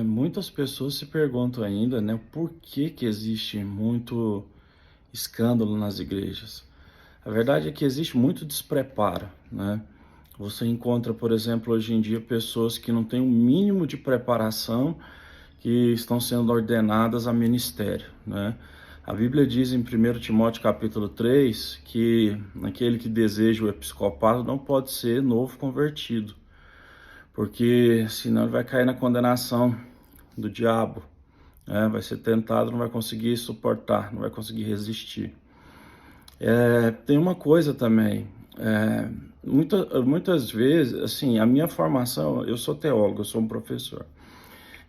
Muitas pessoas se perguntam ainda, né, por que que existe muito escândalo nas igrejas. A verdade é que existe muito despreparo, né? Você encontra, por exemplo, hoje em dia pessoas que não têm o mínimo de preparação que estão sendo ordenadas a ministério, né? A Bíblia diz em 1 Timóteo capítulo 3 que aquele que deseja o episcopado não pode ser novo convertido, porque senão ele vai cair na condenação do diabo, né? Vai ser tentado, não vai conseguir suportar, não vai conseguir resistir. Tem uma coisa também, muitas vezes, assim, a minha formação, eu sou teólogo, eu sou um professor,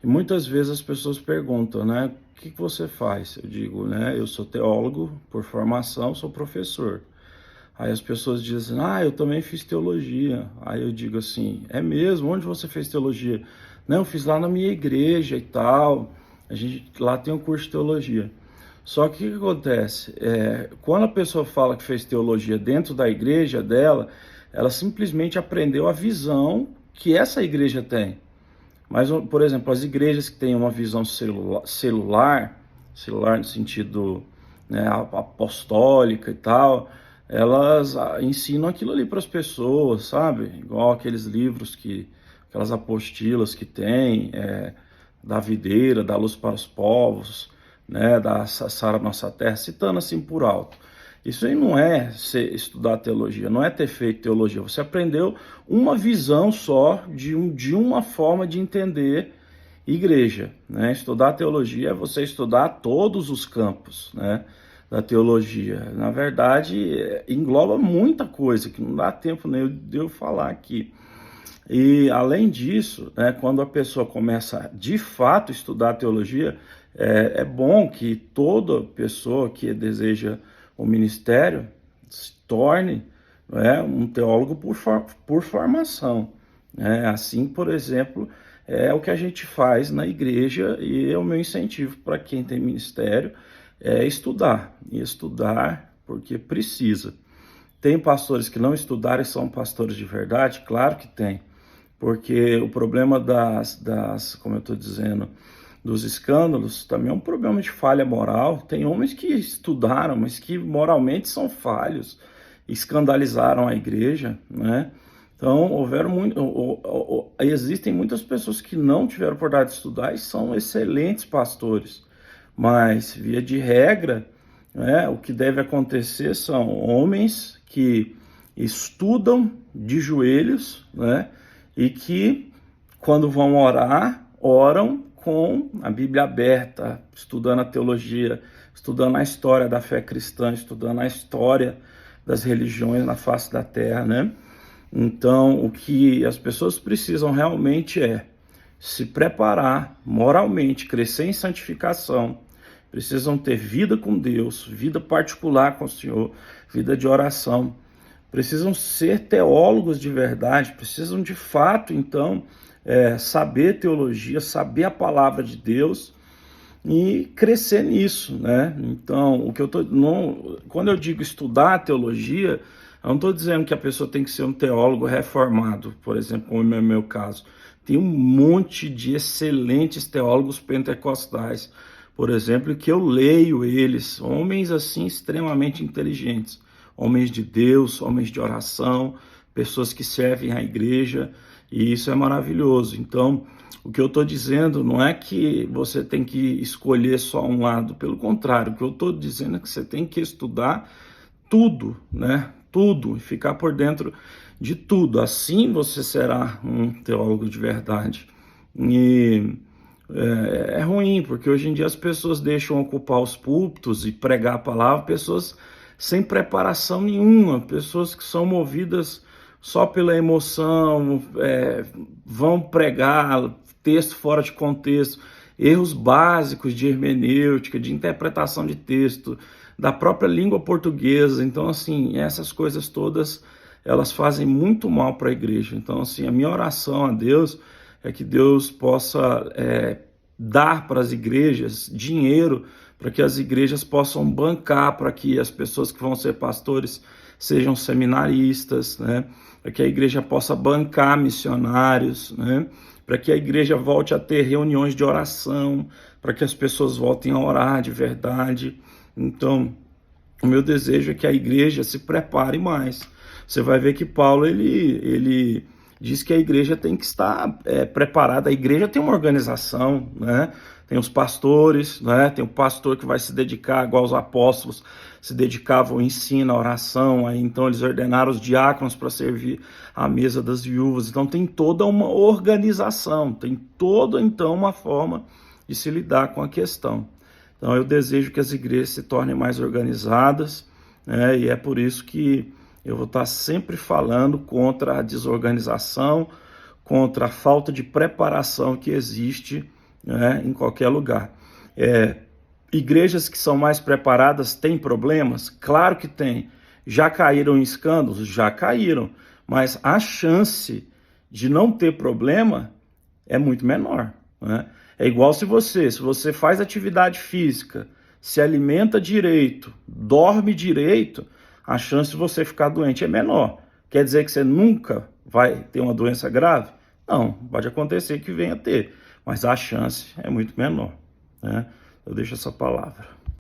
e muitas vezes as pessoas perguntam, né, o que você faz? Eu digo, né, eu sou teólogo por formação, sou professor. Aí as pessoas dizem, eu também fiz teologia. Aí eu digo assim, é mesmo? Onde você fez teologia? Não, eu fiz lá na minha igreja e tal. A gente lá tem um curso de teologia. Só que o que acontece? Quando a pessoa fala que fez teologia dentro da igreja dela, ela simplesmente aprendeu a visão que essa igreja tem. Mas, por exemplo, as igrejas que têm uma visão celular no sentido, né, apostólica e tal, elas ensinam aquilo ali para as pessoas, sabe? Igual aqueles livros aquelas apostilas que tem, da videira, da luz para os povos, né, da Sara Nossa Terra, citando assim por alto. Isso aí não é estudar teologia, não é ter feito teologia. Você aprendeu uma visão só de uma forma de entender igreja, né? Estudar teologia é você estudar todos os campos, né, da teologia. Na verdade, engloba muita coisa que não dá tempo nem de eu falar aqui. E, além disso, né, quando a pessoa começa de fato a estudar teologia, é bom que toda pessoa que deseja o ministério se torne, né, um teólogo por formação. Né? Assim, por exemplo, é o que a gente faz na igreja e é o meu incentivo para quem tem ministério é estudar. E estudar porque precisa. Tem pastores que não estudaram e são pastores de verdade? Claro que tem. Porque o problema como eu estou dizendo, dos escândalos, também é um problema de falha moral. Tem homens que estudaram, mas que moralmente são falhos, escandalizaram a igreja, né? Então, existem muitas pessoas que não tiveram oportunidade de estudar e são excelentes pastores, mas, via de regra, né, o que deve acontecer são homens que estudam de joelhos, né, e que, quando vão orar, oram com a Bíblia aberta, estudando a teologia, estudando a história da fé cristã, estudando a história das religiões na face da terra, né? Então, o que as pessoas precisam realmente é se preparar moralmente, crescer em santificação, precisam ter vida com Deus, vida particular com o Senhor, vida de oração, precisam ser teólogos de verdade, precisam de fato, então, saber teologia, saber a palavra de Deus e crescer nisso, né? Então, quando eu digo estudar teologia, eu não estou dizendo que a pessoa tem que ser um teólogo reformado, por exemplo, como é o meu caso. Tem um monte de excelentes teólogos pentecostais, por exemplo, que eu leio eles, homens assim extremamente inteligentes, homens de Deus, homens de oração, pessoas que servem à igreja, e isso é maravilhoso. Então, o que eu estou dizendo não é que você tem que escolher só um lado, pelo contrário, o que eu estou dizendo é que você tem que estudar tudo, né? Tudo, e ficar por dentro de tudo. Assim você será um teólogo de verdade. E é ruim, porque hoje em dia as pessoas deixam ocupar os púlpitos e pregar a palavra, pessoas sem preparação nenhuma, pessoas que são movidas só pela emoção, vão pregar texto fora de contexto, erros básicos de hermenêutica, de interpretação de texto, da própria língua portuguesa. Então, assim, essas coisas todas, elas fazem muito mal para a igreja. Então, assim, a minha oração a Deus é que Deus possa dar para as igrejas dinheiro, para que as igrejas possam bancar, para que as pessoas que vão ser pastores sejam seminaristas, né? Para que a igreja possa bancar missionários, né? para que a igreja volte a ter reuniões de oração, para que as pessoas voltem a orar de verdade. Então, o meu desejo é que a igreja se prepare mais. Você vai ver que Paulo, ele diz que a igreja tem que estar preparada. A igreja tem uma organização, né? Tem os pastores, né? Tem o pastor que vai se dedicar, igual os apóstolos se dedicavam ao ensino, à oração. Aí, então eles ordenaram os diáconos para servir à mesa das viúvas. Então tem toda uma organização, tem toda então uma forma de se lidar com a questão. Então eu desejo que as igrejas se tornem mais organizadas, né? E é por isso que eu vou estar sempre falando contra a desorganização, contra a falta de preparação que existe, né, em qualquer lugar. Igrejas que são mais preparadas têm problemas? Claro que tem. Já caíram em escândalos? Já caíram. Mas a chance de não ter problema é muito menor, né? É igual se você faz atividade física, se alimenta direito, dorme direito, a chance de você ficar doente é menor. Quer dizer que você nunca vai ter uma doença grave? Não, pode acontecer que venha a ter, mas a chance é muito menor, né? Eu deixo essa palavra.